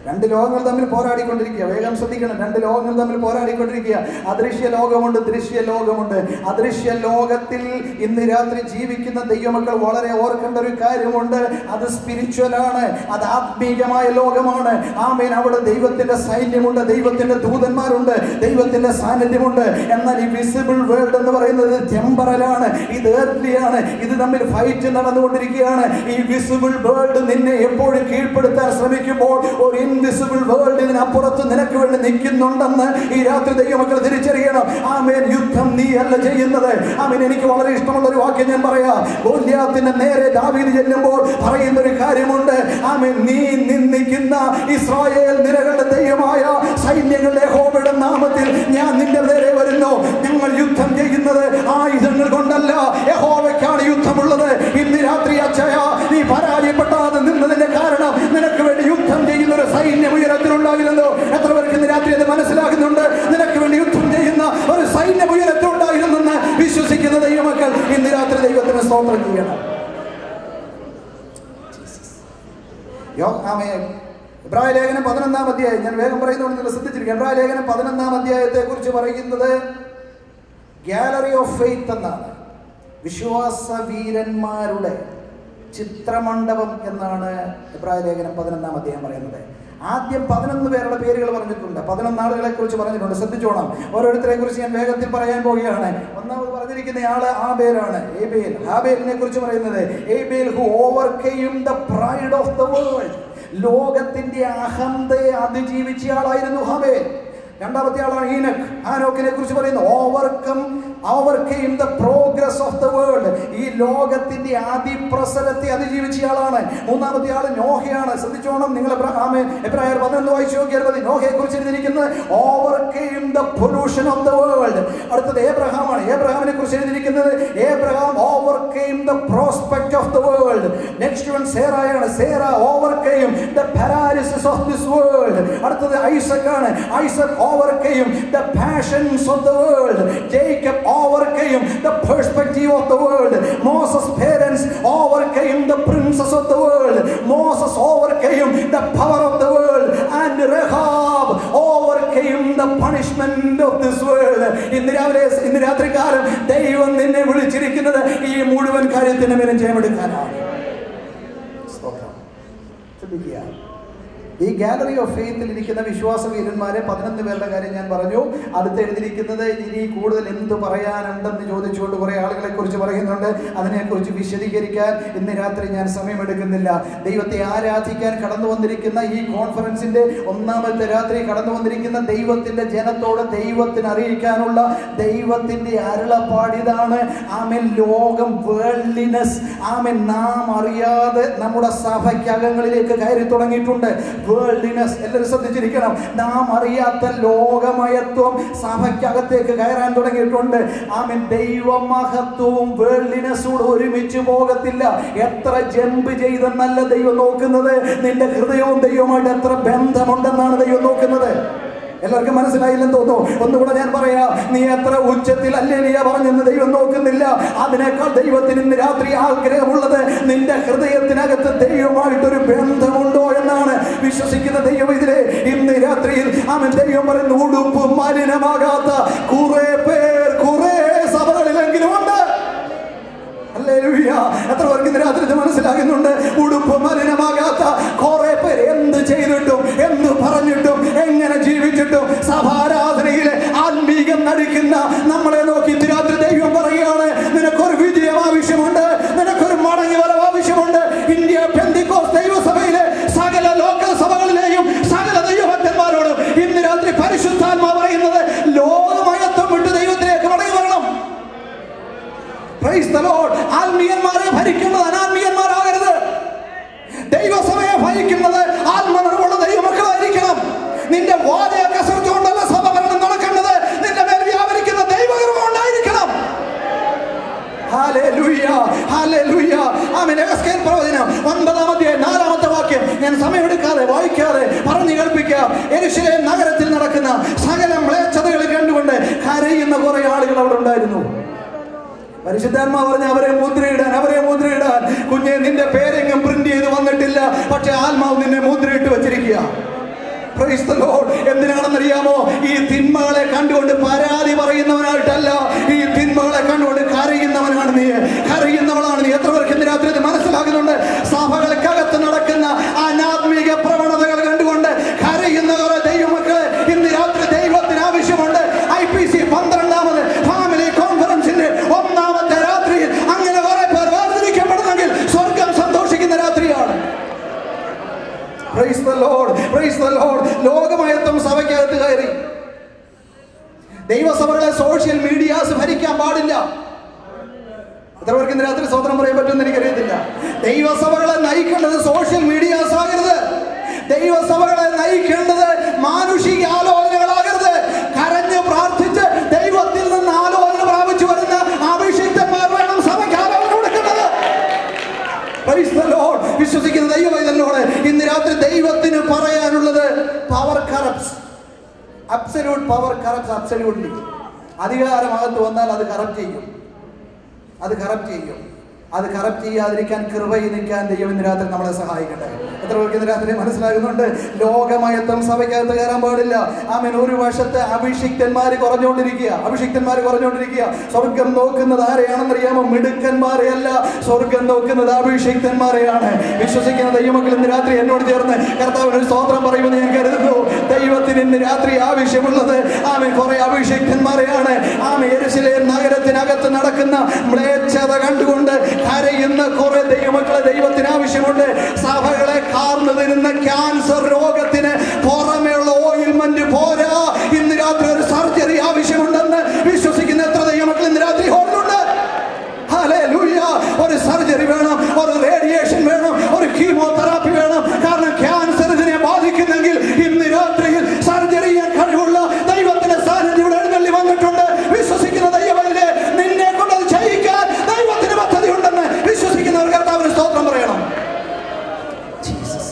2 ലോകങ്ങൾ തമ്മിൽ പോരാടിക്കൊണ്ടിരിക്കുക. വേഗം ശ്രദ്ധിക്കണം. 2 ലോകങ്ങൾ തമ്മിൽ പോരാടിക്കൊണ്ടിരിക്കുക. അദൃശ്യ ലോകമുണ്ട്, ദൃശ്യ ലോകമുണ്ട്. അദൃശ്യ ലോകത്തിൽ ഇന്ന് രാത്രി ജീവിക്കുന്ന ദൈവമക്കൾ വളരെ ഓർക്കേണ്ട ഒരു കാര്യമുണ്ട്. അത് സ്പിരിച്വലാണ്, അത് ആത്മീയമായ ലോകമാണ്. ആമേൻ. അവിടെ ദൈവത്തിന്റെ സൈന്യമുണ്ട്, ദൈവത്തിന്റെ ദൂതന്മാരുണ്ട്, ദൈവത്തിന്റെ സാന്നിധ്യമുണ്ട്. എന്നാൽ ഈ വിസിബിൾ വേൾഡ് എന്ന് പറയുന്നത് ടെമ്പറലാണ്, ഇത് എർത്തിയാണ്. ഇത് തമ്മിൽ ഫൈറ്റ് നടന്നുകൊണ്ടിരിക്കുകയാണ്. ഈ വിസിബിൾ വേൾഡ് നിന്നെ എപ്പോഴും കീഴ്പ്പെടുത്താൻ ശ്രമിക്കുമ്പോൾ ഒരു ഇൻവിസിബിൾ വേൾഡ് ഇതിനപ്പുറത്ത് നിനക്ക് വേണ്ടി നിൽക്കുന്നുണ്ടെന്ന് ഈ രാത്രി ദൈവമക്കൾ തിരിച്ചറിയണം. ആമേൻ. യുദ്ധം നീ അല്ല ചെയ്യുന്നത്. ആമേൻ. എനിക്ക് വളരെ ഇഷ്ടമുള്ള ഒരു വാക്യം ഞാൻ പറയാം. ഗോലിയാത്തിന്റെ നേരെ ദാവീദ് ചെല്ലുമ്പോൾ പറയുന്ന ഒരു കാര്യമുണ്ട്. ആമേൻ. നീ നിന്ദിക്കുന്ന ഇസ്രായേൽ നിരകളുടെ ദൈവമായ സൈന്യങ്ങളുടെ യഹോവയുടെ നാമത്തിൽ ഞാൻ നിന്റെ നേരെ വരുന്നു. ഞങ്ങൾ യുദ്ധം ചെയ്യുന്നത് ആയുധങ്ങൾ കൊണ്ടല്ല, യഹോവയ്ക്കാണ് യുദ്ധമുള്ളത്. ഇന്ന് രാത്രി അക്ഷയ നീ പരാജയപ്പെട്ടാതെ നിന്നതിന്റെ കാരണം നിനക്ക് വേണ്ടി യുദ്ധം ചെയ്യുന്ന ഒരു സൈന്യം ഉയരത്തിലുണ്ടായിരുന്നു. എത്ര പേർക്ക് ഇന്ന് രാത്രി അത് മനസ്സിലാകുന്നുണ്ട്? നിനക്ക് വേണ്ടി യുദ്ധം ചെയ്യുന്ന ഒരു സൈന്യം ഉയരത്തിലുണ്ടായിരുന്നെന്ന് വിശ്വസിക്കുന്ന ദൈവമക്കൾ ഇന്ന് രാത്രി ദൈവത്തിന് സ്തോത്രം ചെയ്യണം. എബ്രായ ലേഖനം 11-ാം അധ്യായം, ഞാൻ വേഗം പറയുന്നതുകൊണ്ട് നിങ്ങൾ ശ്രദ്ധിച്ചിരിക്കുക. എബ്രായ ലേഖനം 11-ാം അധ്യായത്തെ കുറിച്ച് പറയുന്നത് ഗാലറി ഓഫ് ഫെയ്ത്ത് എന്നാണ്. വിശ്വാസ വീരന്മാരുടെ ചിത്രമണ്ഡപം എന്നാണ് എബ്രായ ലേഖനം 11-ാം അധ്യായം പറയുന്നത്. ആദ്യം 11 പേരുടെ പേരുകൾ പറഞ്ഞിട്ടുണ്ട്, 11 ആളുകളെ കുറിച്ച് പറഞ്ഞിട്ടുണ്ട്. ശ്രദ്ധിച്ചോണം. ഓരോരുത്തരെ കുറിച്ച് ഞാൻ വേഗത്തിൽ പറയാൻ പോവുകയാണ്. ഒന്നാമത് പറഞ്ഞിരിക്കുന്ന ആള് ആബേലാണ്. ഏബേൽ. ഹാബേലിനെ കുറിച്ച് പറയുന്നത് Abel who overcame the pride of the world. ലോകത്തിന്റെ അഹന്തയെ അതിജീവിച്ച ആളായിരുന്നു ഹാബേൽ. രണ്ടാമത്തെ ആളാണ് ഈനോക്ക്. ഹാനോക്കിനെ കുറിച്ച് പറയുന്നു overcame the progress of the world. ഈ ലോകത്തിന്റെ അതിപ്രസരത്തെ അതിജീവിച്ച ആളാണ്. മൂന്നാമത്തെ ആള് നോഹയാണ്. ശ്രദ്ധിച്ചോണം നിങ്ങൾ. എബ്രായർ 11 വായിച്ചു നോക്കിയാൽ നോഹയെ കുറിച്ച് എഴുതിയിരിക്കുന്നത് overcame the pollution of the world. അടുത്തത് ഏബ്രഹാമാണ്. ഏബ്രഹാമിനെ കുറിച്ച് എഴുതിയിരിക്കുന്നത് Abraham overcame the prospect of the world. Next one സേറായാണ്. Sarah overcame the paralysis of this world. അടുത്തത് ഐസക് ആണ്. Isaac overcame the passions of the world. Jacob overcame the perspective of the world. Moses' parents overcame the princes of the world. Moses overcame the power of the world, and Rahab overcame the punishment of this world. ഇന്ന് രാത്രികാലം ദൈവം നിന്നെ വിളിച്ചിരിക്കുന്നത് ഈ മുഴുവൻ കാര്യത്തിന് മേലും ജയമെടുക്കാനാണ്. ശ്രദ്ധിക്കുക. ഈ ഗാലറി ഓഫ് ഫെയ്ത്തിൽ ഇരിക്കുന്ന വിശ്വാസ വീരന്മാരെ 11 പേരുടെ കാര്യം ഞാൻ പറഞ്ഞു. അടുത്ത് എഴുതിയിരിക്കുന്നത് ഇനി കൂടുതൽ എന്ത് പറയാനുണ്ടെന്ന് ചോദിച്ചുകൊണ്ട് കുറെ ആളുകളെ കുറിച്ച് പറയുന്നുണ്ട്. അതിനെക്കുറിച്ച് വിശദീകരിക്കാൻ ഇന്ന് രാത്രി ഞാൻ സമയമെടുക്കുന്നില്ല. ദൈവത്തെ ആരാധിക്കാൻ കടന്നു വന്നിരിക്കുന്ന ഈ കോൺഫറൻസിന്റെ 1ാമത്തെ രാത്രി കടന്നു വന്നിരിക്കുന്ന ദൈവത്തിന്റെ ജനത്തോട് ദൈവത്തിന് അറിയിക്കാനുള്ള ദൈവത്തിന്റെ അരുളപ്പാടിതാണ്. ആമേൻ. ലോകം വേൾഡ്ലിനെസ് ആമേൻ നാം അറിയാതെ നമ്മുടെ സഭയ്ക്കകങ്ങളിലേക്ക് കയറി തുടങ്ങിയിട്ടുണ്ട്. വേൾഡ്ലിനെസ് എല്ലാവരും ശ്രദ്ധിച്ചിരിക്കണം. നാം അറിയാത്ത ലോകമയത്വം സഭയ്ക്കകത്തേക്ക് കയറാൻ തുടങ്ങിയിട്ടുണ്ട്. ആമേൻ. ദൈവമഹത്വവും വേൾഡ്ലിനെസ്സോട് ഒരുമിച്ച് പോകത്തില്ല. എത്ര ജമ്പ് ചെയ്തെന്നല്ല ദൈവം നോക്കുന്നത്, നിന്റെ ഹൃദയവും ദൈവവുമായിട്ട് എത്ര ബന്ധമുണ്ടെന്നാണ് ദൈവം നോക്കുന്നത്. എല്ലാവർക്കും മനസ്സിലായില്ലെന്ന് തോന്നുന്നു. ഒന്നുകൂടെ ഞാൻ പറയാം. നീ എത്ര ഉച്ചത്തിൽ അല്ലേലിയ പറഞ്ഞെന്ന് ദൈവം നോക്കുന്നില്ല. അതിനേക്കാൾ ദൈവത്തിന് ഇന്ന് രാത്രി ആഗ്രഹമുള്ളത് നിന്റെ ഹൃദയത്തിനകത്ത് ദൈവമായിട്ടൊരു ബന്ധമുണ്ടോ എന്നാണ്. വിശ്വസിക്കുന്ന ദൈവം ഇതിലെ ഇന്ന് രാത്രിയിൽ ആമേൻ ദൈവം പറയുന്നു, ഉടുപ്പ് മലിനമാകാത്ത കുറെ പേർ കുറെ സഭകളിലെങ്കിലും ഉണ്ട്. ഹല്ലേലൂയ. എത്ര പേർക്ക് ഇന്ന് രാത്രി ഇത് മനസ്സിലാകുന്നുണ്ട്? ഉടുപ്പ് മലിനമാകാത്ത കുറെ പേര് എന്ത് ചെയ്തിട്ടും എന്ത് പറഞ്ഞിട്ടും എങ്ങനെ ജീവിച്ചിട്ടും സഭാരാധനയിലെ ആത്മീകം നടിക്കുന്ന നമ്മളെ നോക്കി ഇന്ന് രാത്രി ദൈവം പറയുകയാണ്, നിനക്കൊരു വിജയം ആവശ്യമുണ്ട്, നിനക്കൊരു മടങ്ങി വരവ് ആവശ്യമുണ്ട്. ഇന്ത്യ പെന്തിക്കോസ്ത് ദൈവസഭയിലെ സകല ലോക്കൽ സഭകളിലെയും സകല ദൈവഭക്തന്മാരോടും ഇന്ന് രാത്രി പരിശുദ്ധാത്മാ പറയുന്നത് ലോകമയത്വം വിട്ട് ദൈവത്തിലേക്ക് മടങ്ങി വരണം. Price the Lord. ആത്മീയന്മാരെ ഭരിക്കുന്നത് അനാത്മീയന്മാരാകരുത്. ദൈവസഭയെ ഭരിക്കുന്നത് ആത്മനിർഭരമുള്ള ദൈവമക്കളായിരിക്കണം. നിന്റെ വാദയ കസർത്തുകൊണ്ടല്ല സഭഭരണം നടക്കേണ്ടത്, നിന്റെ മേൽ വ്യാപരിക്കുന്ന ദൈവകൃപ ഉണ്ടായിരിക്കണം. ഹല്ലേലൂയ, ഹല്ലേലൂയ. ആമേൻ. എഹെസ്കേൽ പ്രവചനം 9-ാം അധ്യായം 4-ാമത്തെ വാക്യം ഞാൻ സമയമെടുക്കാതെ വായിക്കാതെ പറഞ്ഞു കേൾപ്പിക്കാം. യെരൂശലേം നഗരത്തിൽ നടക്കുന്ന സകല മ്ലേച്ഛതകൾ കണ്ടുകൊണ്ട് കരയുന്ന കുറെ ആളുകൾ അവിടെ ഉണ്ടായിരുന്നു. പരിശുദ്ധാത്മാവ് പറഞ്ഞ അവരെ മുദ്രയിടാൻ. കുഞ്ഞെ, നിന്റെ പേരെങ്ങും പ്രിന്റ് ചെയ്ത് വന്നിട്ടില്ല, പക്ഷെ ആത്മാവ് നിന്നെ മുദ്രയിട്ട് വെച്ചിരിക്കുക. Praise the lord. എന്തിനാണെന്നറിയാമോ? ഈ തിന്മകളെ കണ്ടുകൊണ്ട് പരാതി പറയുന്നവനായിട്ടല്ല, ഈ തിന്മകളെ കണ്ടുകൊണ്ട് കരയുന്നവനാണ് നീ, കരയുന്നവളാണ് നീ. എത്ര പേർക്ക് ഇന്ന് രാത്രി ഇത് മനസ്സിലാകുന്നുണ്ട്? സഭകൾക്കകത്ത് നടക്കുന്ന അനാത്മീക പ്രവണതകൾ കണ്ടുകൊണ്ട് കരയുന്ന കുറെ ദൈവമക്കളെ ഇന്ന് രാത്രി ദൈവത്തിന് ആവശ്യമുണ്ട്. IPC 12ാമത് ഫാമിലി കോൺഫറൻസിന്റെ 1ാമത്തെ രാത്രിയിൽ അങ്ങനെ കുറെ പേർ വേർതിരിക്കപ്പെടുന്നെങ്കിൽ സ്വർഗം സന്തോഷിക്കുന്ന രാത്രിയാണ്. Praise praise the lord, praise the lord. ലോകമയത്വം സഭയ്ക്കകത്ത് കയറി. ദൈവസഭകളെ സോഷ്യൽ മീഡിയാസ് ഭരിക്കാൻ പാടില്ല. എത്ര പേർക്ക് ഇന്ന് രാത്രി സ്തോത്രം പറയാൻ പറ്റുമെന്ന് എനിക്കറിയത്തില്ല. ദൈവസഭകളെ നയിക്കേണ്ടത് സോഷ്യൽ മീഡിയാസ് ആകരുത്. ദൈവസഭകളെ നയിക്കേണ്ടത് മാനുഷിക ആലോചനകളാകരുത്. കരഞ്ഞ് പ്രാർത്ഥിച്ച് ദൈവത്തിൽ നിന്ന് ആലോചന പ്രാപിച്ചു വരുന്ന അഭിഷിക്തന്മാർ വേണം സഭയ്ക്ക് ആലോചന കൊടുക്കുന്നത്. Praise the Lord. വിശ്വസിക്കുന്ന ദൈവമൈതലിനോട് ഇന്ന് രാത്രി ദൈവത്തിന് പറയാനുള്ളത്, power corrupts. Absolute power corrupts absolutely. അധികാരമകത്ത് വന്നാൽ അത് കറപ്റ്റ് ചെയ്യും. അത് കറപ്റ്റ് ചെയ്യും. അത് കറപ്റ്റ് ചെയ്യാതിരിക്കാൻ കൃപയിൽ നിൽക്കാൻ ദൈവം ഇന്ന് രാത്രി നമ്മളെ സഹായിക്കട്ടെ. എത്ര പേർക്ക് ഇന്ന് രാത്രി മനസ്സിലാകുന്നുണ്ട്? ലോകമയത്വം സഭയ്ക്കകത്ത് കയറാൻ പാടില്ല. ആമേൻ. ഒരു വശത്ത് അഭിഷിക്തന്മാർ കുറഞ്ഞുകൊണ്ടിരിക്കുക. സ്വർഗം നോക്കുന്നത് ആരെയാണെന്നറിയാമോ? മിടുക്കന്മാരെയല്ല, സ്വർഗം നോക്കുന്നത് അഭിഷിക്തന്മാരെയാണ്. വിശ്വസിക്കുന്ന ദൈവമക്കൾ ഇന്ന് രാത്രി എന്നോട് ചേർന്ന് കർത്താവിന് ഒരു സ്തോത്രം പറയുമെന്ന് ഞാൻ കരുതുന്നു. ദൈവത്തിന് ഇന്ന് രാത്രി ആവശ്യമുള്ളത് ആമേൻ കുറെ അഭിഷിക്തന്മാരെയാണ്. ആമേൻ. യെരൂശലേം നഗരത്തിനകത്ത് നടക്കുന്ന മ്ലേച്ഛത കണ്ടുകൊണ്ട് കരയുന്ന കുറെ ദൈവമക്കളെ ദൈവത്തിന് ആവശ്യമുണ്ട്. സഭകളെ കാർന്നു തരുന്ന ക്യാൻസർ രോഗത്തിന് പുറമേയുള്ള ഓയിൽമെന്റ് പോരാ. ഇന്ന് രാത്രി ഒരു സർജറി ആവശ്യമുണ്ടെന്ന് വിശ്വസിക്കുന്ന എത്ര ദൈവമക്കൾ ഇന്ന് രാത്രി ഹോളിലുണ്ട്? ഹല്ലേലൂയ. ഒരു സർജറി വേണം, ഒരു റേഡിയേഷൻ വേണം, ഒരു കീമോതെറാപ്പി വേണം. കാരണം ക്യാൻസർ ഇതിനെ ബാധിക്കുന്നെങ്കിൽ ഇന്ന് രാത്രിയിൽ സർജറി ചെയ്യാൻ കഴിവുള്ള ദൈവത്തിന്റെ സാന്നിധ്യം ഇവിടെ എഴുന്നള്ളി വന്നിട്ടുണ്ട്. വിശ്വസിക്കുന്ന ദൈവമല്ലേ, നിന്നെ കൊണ്ട് അത് ചെയ്യിക്കാൻ ദൈവത്തിന് പദ്ധതി ഉണ്ടെന്ന് വിശ്വസിക്കുന്നവർ കർത്താവിന് സ്തോത്രം പറയണം.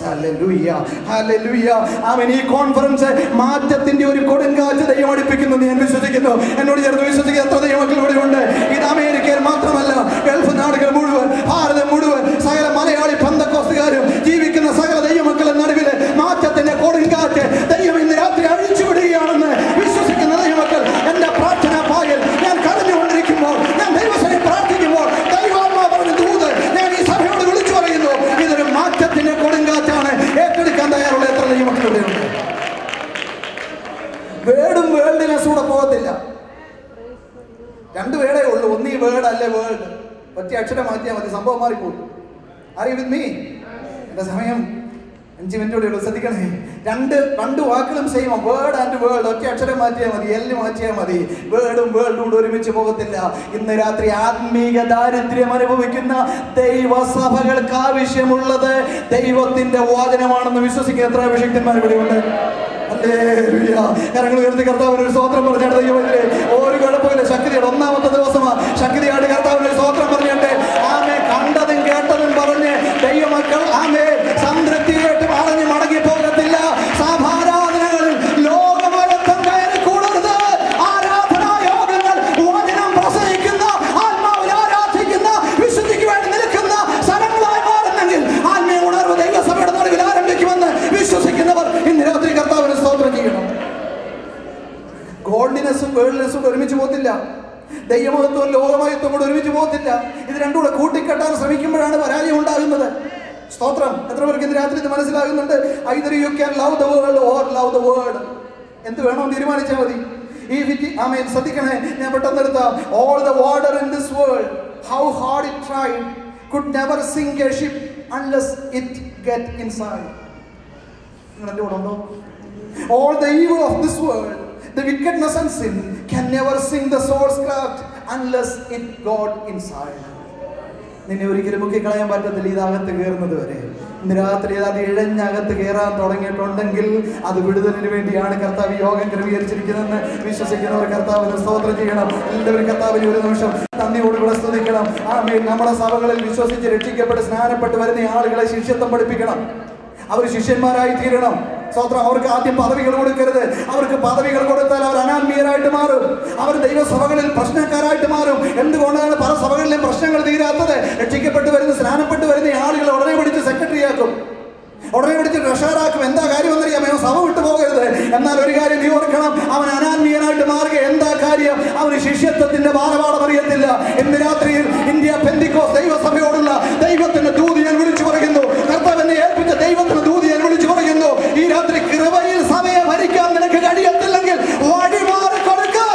ഹല്ലേലൂയ, ഹല്ലേലൂയ. ആമേൻ. ഈ കോൺഫറൻസ് മാറ്റത്തിന്റെ ഒരു കൊടുങ്കാറ്റ് ദൈവം അടുപ്പിക്കുന്നു ഞാൻ വിശ്വസിക്കുന്നു. എന്നോട് ചേർന്ന് വിശ്വസിക്കുന്ന എത്ര ദൈവമക്കൾ ഇവിടെ ഉണ്ട്? ഇത് അമേരിക്കയിൽ മാത്രമല്ല, ഗൾഫ് നാടുകൾ മുഴുവൻ, ഭാരതം മുഴുവൻ, സകല മലയാളി പെന്തക്കോസ്തുകാരും ജീവിക്കുന്ന സകല ദൈവമക്കളുടെ നടുവിൽ മാറ്റത്തിന്റെ കൊടുങ്കാറ്റ് ദൈവം ഇന്ന് രാത്രി അഴിച്ചുവിടുകയാണെന്ന് വിശ്വസിക്കുന്ന ദൈവമക്കൾ, എന്റെ പ്രാർത്ഥനാ പായൽ ഞാൻ കരഞ്ഞുകൊണ്ടിരിക്കുമ്പോൾ, ഞാൻ ദൈവസേനയെ പ്രാർത്ഥിക്കുമ്പോൾ ദൈവാത്മാ പറഞ്ഞ ദൂത് ഞാൻ ഈ സഭയോട് വിളിച്ചു പറയുന്നു. ഇതൊരു മാറ്റത്തിന്റെ കൊടുങ്കാറ്റാണ്. ഏറ്റെടുക്കാൻ തയ്യാറുള്ള എത്ര ദൈവമക്കളുടെ ഉണ്ട്? വേർഡും വേൾഡിനെസ് കൂടെ പോകത്തില്ല. രണ്ട് വേർഡേ ഉള്ളൂ. ഒന്നീ വേർഡ് അല്ലേ വേൾഡ്. ഒറ്റ അക്ഷരം മാറ്റിയാൽ മതി, സംഭവം മാറിപ്പോകും. Are you with me? എന്റെ സമയം 5 മിനിറ്റ് കൂടെ ഉള്ളൂ, ശ്രദ്ധിക്കണേ. രണ്ട് വാക്കുകളും സെയിം. Word and world. ഒറ്റ അക്ഷരം മാറ്റിയാൽ മതി, എല്ല് മാറ്റിയാൽ മതി. വേർഡും വേൾഡും കൂടെ ഒരുമിച്ച് പോകത്തില്ല. ഇന്ന് രാത്രി ആത്മീക ദാരിദ്ര്യം അനുഭവിക്കുന്ന ദൈവസഭകൾക്ക് ആവശ്യമുള്ളത് ദൈവത്തിന്റെ വചനമാണെന്ന് വിശ്വസിക്കുന്ന എത്ര അഭിഷിക്തന്മാർ ഇവിടെയുണ്ട്? ഹല്ലേലൂയ. കരങ്ങൾ ഉയർത്തി കർത്താവിന് ഒരു സ്തോത്രം പറഞ്ഞാണ് ദൈവമല്ലേ. ഒരു കുഴപ്പമില്ല. ശക്തിയുടെ 1-ാമത്തെ ദിവസമാണ്. ശക്തിയായിട്ട് കർത്താവിന് ഒരു സ്തോത്രം പറഞ്ഞിട്ട് ആമേ കണ്ടതും കേട്ടതും പറഞ്ഞ് ദൈവമക്കൾ ആമേ സംതൃപ്തിയായിട്ട് പറഞ്ഞ് മടങ്ങി പോകത്തില്ല. സഭാരാധനകളിൽ ലോകമയത്വം കയറി കൂടരുത്. ആരാധനാ യോഗങ്ങൾ വചനം പ്രസംഗിക്കുന്ന, ആത്മാവിൽ ആരാധിക്കുന്ന, വിശുദ്ധിക്ക് വേണ്ടി നിൽക്കുന്ന സ്ഥലങ്ങളായി മാറുന്നെങ്കിൽ ആത്മീയ ഉണർവ് ദൈവസഭയുടെ നടുവിൽ ആരംഭിക്കുമെന്ന് വിശ്വസിക്കുന്നവർ ഇന്ന് രാത്രി കർത്താവിന് സ്തോത്രം ചെയ്യണം. ഗോൾഡിനെസ്സും വേൾഡിനെസ്സും ഒരുമിച്ച് പോകത്തില്ല. ദൈവമഹത്വവും ലോകമഹത്വവും കൂടെ ഒരുമിച്ച് പോകത്തില്ല. ഇത് രണ്ടും കൂടെ കൂട്ടിക്കെട്ടാൻ ശ്രമിക്കുമ്പോഴാണ് പരാജയം ഉണ്ടാകുന്നത്. സ്തോത്രം. എത്ര പേർക്ക് ഇന്ന് രാത്രി ഇത് മനസ്സിലാകുന്നുണ്ട്? either you can love the world or love the word. എന്ത് വേണമെന്ന് തീരുമാനിച്ചാൽ മതി. ആമേൻ. ശ്രദ്ധിക്കണേ, ഞാൻ പെട്ടെന്ന് എടുത്താം. all the water in this world, how hard it tried, could never sink a ship unless it get inside. നിങ്ങൾ എൻ്റെ കൂടെ ഉണ്ടോ? all the evil of this world, the wickedness and sin can never sink the soul's craft unless it got inside. നിന്നെ ഒരിക്കലും മുക്കിക്കളയാൻ പറ്റത്തില്ല ഇതകത്ത് കയറുന്നത് വരെ. ഇന്ന് രാത്രി അത് ഇഴഞ്ഞകത്ത് കയറാൻ തുടങ്ങിയിട്ടുണ്ടെങ്കിൽ അത് വിടുതലിന് വേണ്ടിയാണ് കർത്താവ് യോഗം ക്രമീകരിച്ചിരിക്കുന്നതെന്ന് വിശ്വസിക്കുന്നവർ കർത്താവിന് സ്തോത്രം ചെയ്യണം. എല്ലാവരും കർത്താവിന് ഒരു നിമിഷം നന്ദിയോടുകൂടെ സ്തുതിക്കണം. ആമേൻ. നമ്മുടെ സഭകളിൽ വിശ്വസിച്ച് രക്ഷിക്കപ്പെട്ട് സ്നാനപ്പെട്ട് വരുന്ന ആളുകളെ ശിഷ്യത്വം പഠിപ്പിക്കണം. അവർ ശിഷ്യന്മാരായി തീരണം. സ്തോത്രം. അവർക്ക് ആദ്യം പദവികൾ കൊടുക്കരുത്. അവർക്ക് പദവികൾ കൊടുത്താൽ അവർ അനാത്മീയരായിട്ട് മാറും. അവർ ദൈവസഭകളിൽ പ്രശ്നക്കാരായിട്ട് മാറും. എന്തുകൊണ്ടാണ് പല സഭകളിലെയും പ്രശ്നങ്ങൾ തീരാത്തത്? രക്ഷിക്കപ്പെട്ട് വരുന്ന, സ്നാനപ്പെട്ട് വരുന്ന ആളുകളെ ഉടനെ പിടിച്ച് സെക്രട്ടറി ആക്കും, ഉടനെ പിടിച്ച് ട്രഷറാക്കും. എന്താ കാര്യം എന്നറിയാമോ? സഭ വിട്ടു പോകരുത്. എന്നാൽ ഒരു കാര്യം നീ ഓർക്കണം, അവൻ അനാത്മീയനായിട്ട് മാറുക. എന്താ കാര്യം? അവന് ശിഷ്യത്വത്തിന്റെ ബാലപാഠം അറിയത്തില്ല. ഇന്ന് രാത്രിയിൽ ഇന്ത്യ പെന്തിക്കോസ് ദൈവസഭയോടുള്ള ദൈവത്തിന്റെ ദൂത് ഞാൻ വിളിച്ചു പറയുന്നു. കർത്താവ് എന്നെ ഏൽപ്പിച്ച ദൈവത്തിന്റെ ദൂത് ഞാൻ വിളിച്ചു പറയുന്നു. ഈ രാത്രി കൃപയിൽ സഭയെ ഭരിക്കാൻ നിനക്ക് കഴിയത്തില്ലെങ്കിൽ വഴിമാറി കൊടുക്കുക.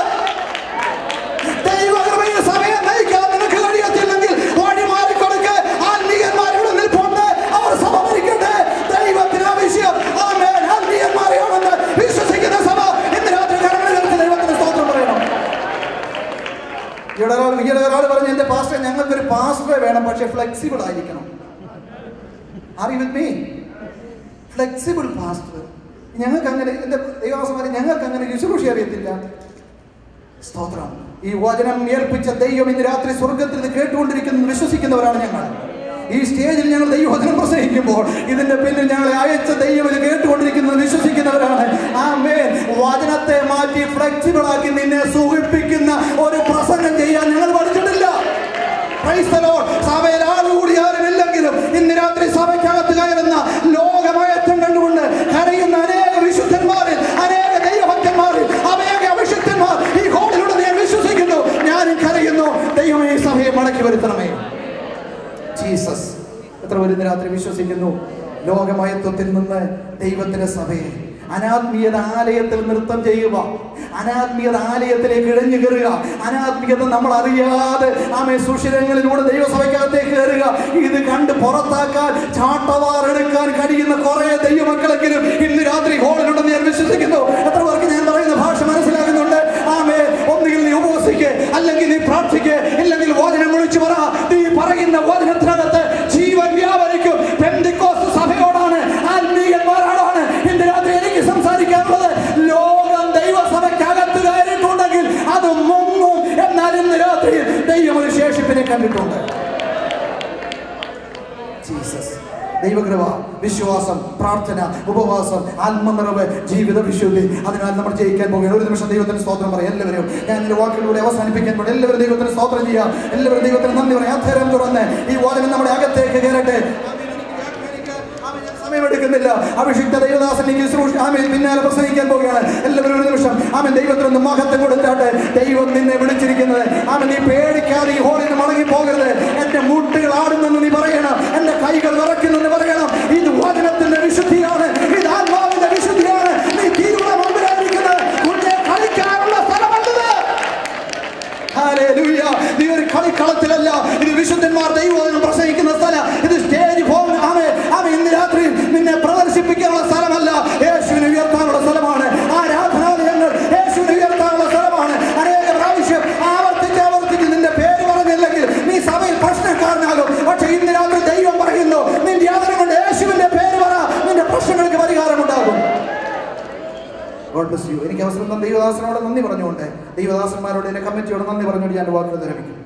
ദൈവകൃപയിൽ സഭയെ നയിക്കാൻ നിനക്ക് കഴിയത്തില്ലെങ്കിൽ വഴിമാറി കൊടുക്കുക. ആത്മീയന്മാരുടെ നിൽപ്പുണ്ട്, അവർ സഭ ഭരിക്കട്ടെ. ദൈവത്തിന് ആവശ്യം പക്ഷെ ഫ്ലെക്സിബിൾ ആയിരിക്കണം. Are you with me? Flexible pastor. ഞങ്ങൾക്ക് അങ്ങനെ, എൻ്റെ ദൈവദാസന്മാരെ, ഞങ്ങൾക്ക് അങ്ങനെ ശുശ്രൂഷ അറിയത്തില്ല. സ്തോത്രം. ഈ വചനം ഏൽപ്പിച്ച ദൈവം ഇന്ന് രാത്രി സ്വർഗത്തിൽ നിന്ന് കേട്ടുകൊണ്ടിരിക്കുന്നു വിശ്വസിക്കുന്നവരാണ് ഞങ്ങൾ. ഈ സ്റ്റേജിൽ ഞങ്ങൾ ദൈവവചനം പ്രസംഗിക്കുമ്പോൾ ഇതിന്റെ പിന്നിൽ ഞങ്ങളെ അയച്ച ദൈവം ഇത് കേട്ടുകൊണ്ടിരിക്കുന്നത് വിശ്വസിക്കുന്നവരാണ്. ആമേൻ. വചനത്തെ മാറ്റി ഫ്ലെക്സിബിൾ ആക്കി നിന്നെ സുഖിപ്പിക്കുന്ന ഒരു പ്രസംഗം ചെയ്യാൻ ഞങ്ങൾ പഠിച്ചിട്ടില്ല. Price the Lord. സഭയിൽ ആളുകൂടി ആരുമില്ലെങ്കിലും ഇന്ന് രാത്രി സഭയ്ക്കകത്ത് കയറുന്ന ലോകമയത്വം കണ്ടുകൊണ്ട് കരയുന്ന അനേക വിശുദ്ധന്മാരിൽ, അനേക ദൈവഭക്തന്മാരിൽ, അനേക അഭിഷിക്തന്മാർ ഈ ഹോളിലൂടെ ഞാൻ വിശ്വസിക്കുന്നു. ഞാനും കരയുന്നു, ദൈവമേ ഈ സഭയെ മടക്കി വരുത്തണമേ. ജീസസ്. എത്ര പേര് ഇന്ന് രാത്രി വിശ്വസിക്കുന്നു ലോകമയത്വത്തിൽ നിന്ന് ദൈവത്തിന്റെ സഭയെ അനാത്മീയത ആലയത്തിൽ നൃത്തം ചെയ്യുക, അനാത്മീയത ആലയത്തിലേക്ക് ഇഴഞ്ഞു കയറുക, അനാത്മീയത നമ്മൾ അറിയാതെ സുഷിരങ്ങളിലൂടെ ദൈവസഭയ്ക്കകത്തേക്ക് കയറുക. ഇത് കണ്ട് പുറത്താക്കാൻ, ചാട്ടവാറെടുക്കാൻ കഴിയുന്ന കുറെ ദൈവമക്കളെങ്കിലും ഇന്ന് രാത്രി ഹോളിലുണ്ടെന്ന് ഞാൻ വിശ്വസിക്കുന്നു. എത്ര പേർക്ക് ഞാൻ പറയുന്ന ഭാഷ മനസ്സിലാകുന്നുണ്ട്? ഒന്നുകിൽ നീ ഉപവസിക്ക്, അല്ലെങ്കിൽ നീ പ്രാർത്ഥിക്ക്, ഇല്ലെങ്കിൽ വചനം വിളിച്ചു പറ. നീ പറയുന്ന വചനത്തിനകത്ത് ജീവൻ വ്യാപരിക്കും. പെന്തിക്കോസ്ത് സഭയോടാണ്, ആത്മീയന്മാരോടാണ് ഇന്ന് രാത്രി എനിക്ക് സംസാരിക്കാനുള്ളത്. ലോകം ദൈവസഭയ്ക്കകത്ത് കയറിയിട്ടുണ്ടെങ്കിൽ അത് മുങ്ങും. എന്നാൽ ഇന്ന് രാത്രി ദൈവം ഒരു ശേഷിപ്പിനെ കണ്ടിട്ടുണ്ട്. ജീസസ്. ദൈവകൃപ, വിശ്വാസം, പ്രാർത്ഥന, ഉപവാസം, ആത്മനിറവ്, ജീവിത വിശുദ്ധി, അതിനാൽ നമ്മൾ ജയിക്കാൻ പോകുകയാണ്. ഒരു നിമിഷം ദൈവത്തിന് സ്തോത്രം പറയാം. എല്ലാവരും ഞാൻ എൻ്റെ വാക്കിലൂടെ അവസാനിപ്പിക്കാൻ പോകും. എല്ലാവരും ദൈവത്തിന് സ്തോത്രം ചെയ്യാം. എല്ലാവരും ദൈവത്തിന് നന്ദി പറയാം. അധരം തുറന്ന് ഈ വചനം നമ്മുടെ അകത്തേക്ക് കയറട്ടെ. സമയമെടുക്കുന്നില്ല. അഭിഷിക്ത ദൈവദാസനിലേക്ക് പിന്നാലെ പ്രസംഗിക്കാൻ പോവുകയാണ്. എല്ലാവരും ഒരു നിമിഷം ദൈവത്തിനൊന്ന് മഹത്വം കൊടുത്താട്ടെ. ദൈവം നിന്നെ വിളിച്ചിരിക്കുന്നത്. നീ പേടിക്കാതെ ഈ ഹോളിൽ നിന്ന് മടങ്ങി പോകരുത്. എന്റെ മുട്ടുകൾ ആടുന്നെന്ന് നീ പറയണം, എന്റെ കൈകൾ വിറയ്ക്കുന്നെന്ന് പറയണം. ഇത് വചനത്തിന്റെ വിശുദ്ധിയാണ്, ഇത് ആത്മാവിന്റെ വിശുദ്ധിയാണ്. നീ തീരുമാനം മുമ്പിലായിരിക്കുന്നത് മുന്നേ കളിക്കാനുള്ള സ്ഥലമല്ലത്. ഹല്ലേലൂയ. നീ ഒരു കളിക്കളത്തിലല്ല, ഇത് വിശുദ്ധന്മാർ ദൈവവചനം പ്രസംഗിക്കുന്ന സ്ഥലം. ഇത് സ്റ്റേജ് ഫോം ഇന്ന് രാത്രി നിന്നെ പ്രദർശിപ്പിക്കാനുള്ള സ്ഥലമല്ല, യേശുവിനെ ഉയർത്താനുള്ള സ്ഥലമാണ്. ആരാധനാലയങ്ങൾ യേശുവിനെ ഉയർത്താനുള്ള സ്ഥലമാണ്. അനേക പ്രാവശ്യം ആവർത്തിച്ച് നിന്റെ പേര് പറഞ്ഞില്ലെങ്കിൽ നീ സഭയിൽ പ്രശ്നക്കാരനാകും. പക്ഷെ ഇന്ന് രാത്രി ദൈവം പറയുന്നു, നിന്റെ യാതൊരു കൊണ്ട് യേശുവിന്റെ പേര് പറ, നിന്റെ പ്രശ്നങ്ങൾക്ക് പരിഹാരമുണ്ടാകും. എനിക്ക് അവസരം തന്ന ദൈവദാസനോട് നന്ദി പറഞ്ഞുകൊണ്ട്, ദൈവദാസന്മാരോട്, എന്റെ കമ്മിറ്റിയോട് നന്ദി പറഞ്ഞുകൊണ്ട് ഞാൻ വാക്കുകൾ വിരമിക്കും.